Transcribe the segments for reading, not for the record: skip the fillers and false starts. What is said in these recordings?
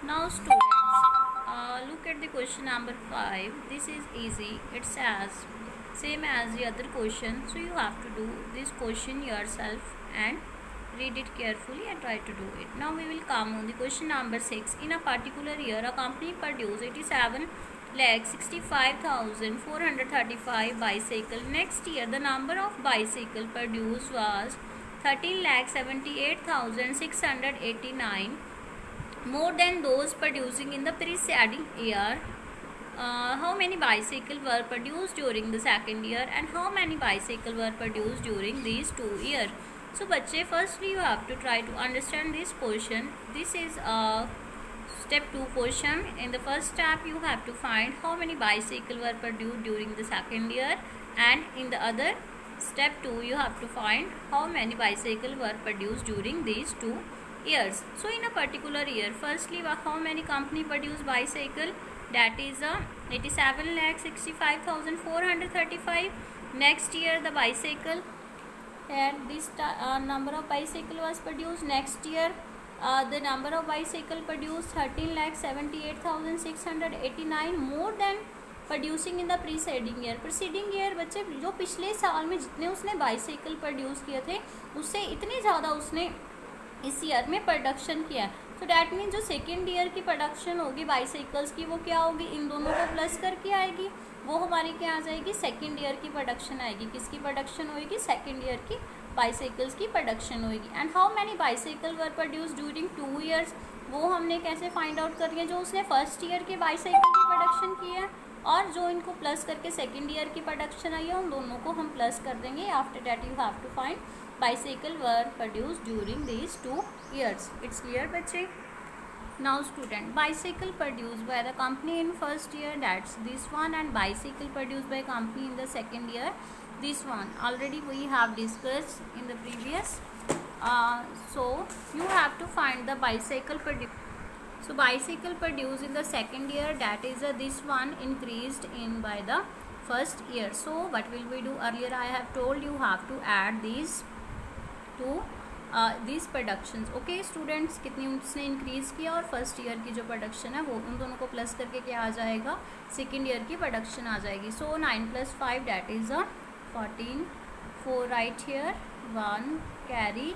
Now students, look at the question number 5. This is easy. It says same as the other question. So you have to do this question yourself and read it carefully and try to do it. Now we will come on the question number 6. In a particular year, a company produced 87,65,435 bicycle. Next year, the number of bicycle produced was 13,78,689, more than those producing in the preceding year. How many bicycles were produced during the second year and how many bicycles were produced during these 2 years? So बच्चे, firstly you have to try to understand this question. This is a step 2 question. In the first step you have to find how many bicycles were produced during the second year, and in the other step 2 you have to find how many bicycles were produced during these 2 years. So in a particular year, firstly how many company produced bicycle? That is 87,65,435. Next year the bicycle, and this number of bicycle was produced. Next year the number of bicycle produced 13,78,689, more than producing in the preceding year बच्चे जो पिछले साल में जितने उसने bicycle produce किए थे उससे इतने ज़्यादा उसने इस ईयर में प्रोडक्शन किया है. तो डैट मीन जो सेकेंड ईयर की प्रोडक्शन होगी बाइसाइकिल्स की वो क्या होगी, इन दोनों को प्लस करके आएगी, वो हमारी क्या आ जाएगी, सेकेंड ईयर की प्रोडक्शन आएगी. किसकी प्रोडक्शन होगी, सेकेंड ईयर की बाइसाइकिल्स की प्रोडक्शन होगी. And how many bicycle were produce during 2 years, वो हमने कैसे फाइंड आउट करी है, जो उसने फर्स्ट ईयर के बाइसाइकिल की प्रोडक्शन की है और जो इनको प्लस करके सेकेंड ईयर की प्रोडक्शन आई है उन दोनों को हम प्लस कर देंगे. After that you have to find bicycle were produced during these 2 years. It's clear बच्चे? Now student, bicycle produced by the company in first year, that's this one, and bicycle produced by company in the second year, this one. Already we have discussed in the previous. So you have to find the bicycle produced. So bicycle produced in the second year, that is this one, increased in by the first year. So what will we do? Earlier I have told you have to add these to these productions. Okay students, कितनी उसने increase किया और first year की जो production है वो उन दोनों को प्लस करके क्या आ जाएगा, सेकेंड ईयर की प्रोडक्शन आ जाएगी. सो 9 + 5 that is 14, 4 right here, 1 carry,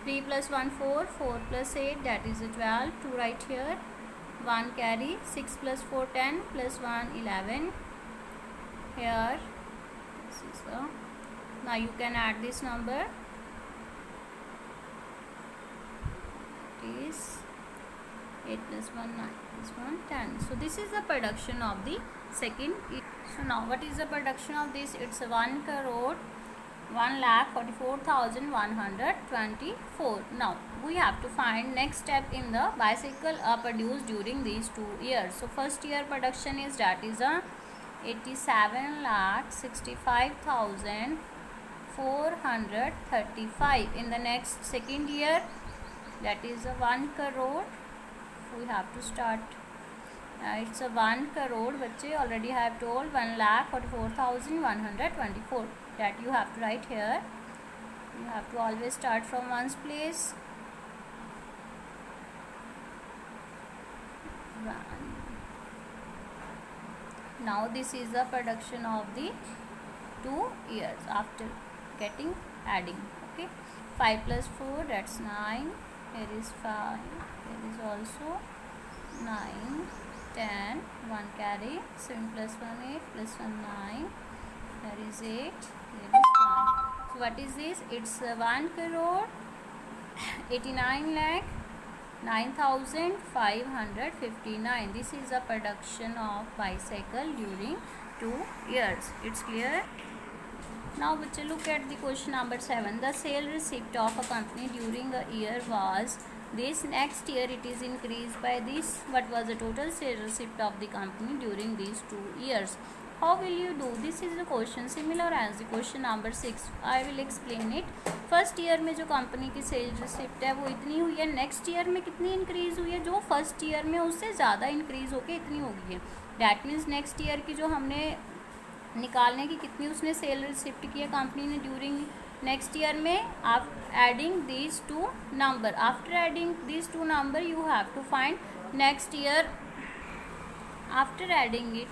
3 + 1 4, 4 + 8 that is 12, 2 right here, 1 carry, 6 + 4 10 + 1 11 here. Now you can add this number. Is 8 + 1 9 + 1 10. So this is the production of the second. So now what is the production of this? It's 1,44,124. Now we have to find next step in the bicycle produced during these 2 years. So first year production is, that is 87,65,435. in the next second year, that is 1 crore. We have to start. It's 1 crore बच्चे, already I have told 1,44,124. that you have to write here. You have to always start from ones place. 1. Now this is the production of the 2 years after getting adding. Okay, 5 + 4, that's 9. Here is 5, here is also 9, 10, 1 carry, 7 + 1 8 + 1 9, here is 8, here is 1. So what is this? It's 1 crore 89 lakh 9,559. This is the production of bicycle during 2 years. It's clear? Now bachche, look at the question number 7. The sale receipt of a company during a year was this. Next year it is increased by this. What was the total sale receipt of the company during these 2 years? How will you do? This is the question similar as the question number 6. I will explain it. First year में जो company की cell receipt है वो इतनी हुई है. Next year में कितनी इंक्रीज़ हुई है, जो फर्स्ट ईयर में उससे ज़्यादा इंक्रीज़ होकर इतनी हो गई है. डैट मीन्स नेक्स्ट ईयर की जो हमने निकालने की कितनी उसने सेल रिसिप्ट की है कंपनी ने ड्यूरिंग नेक्स्ट ईयर में आप adding these two number, after adding these two number you have to find next year. After adding it,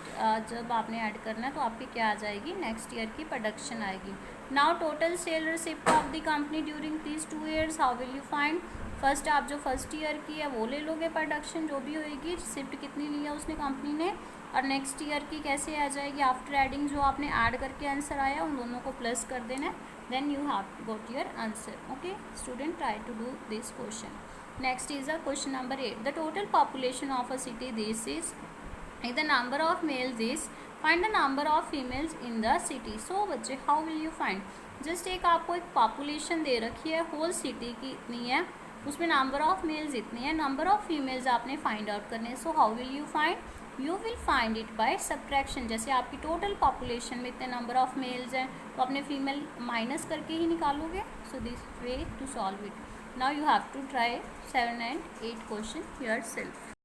जब आपने ऐड करना है तो आपकी क्या आ जाएगी, नेक्स्ट ईयर की प्रोडक्शन आएगी। Now total sale receipt of the company during these 2 years, how will you find. First आप जो फर्स्ट ईयर की है वो ले लोगे, प्रोडक्शन जो भी होगी, रिसिप्ट कितनी ली है उसने कंपनी ने, और नेक्स्ट ईयर की कैसे आ जाएगी, आफ्टर एडिंग जो आपने ऐड करके आंसर आया उन दोनों को प्लस कर देना है, then you have got your answer. Okay student, try to do this question. Next is a question number 8, the total population of a city, this is if the number of males is, find the number of females in the city। so बच्चे how will you find, just एक आपको एक population दे रखी है whole city की इतनी है, उसमें नंबर ऑफ मेल्स इतनी है, नंबर ऑफ फीमेल्स आपने फाइंड आउट करने हैं। So how will you find, you will find it by subtraction. जैसे आपकी टोटल पॉपुलेशन में इतने नंबर ऑफ मेल्स हैं तो अपने फीमेल माइनस करके ही निकालोगे। So this way to solve it. Now you have to try 7 and 8 question your self.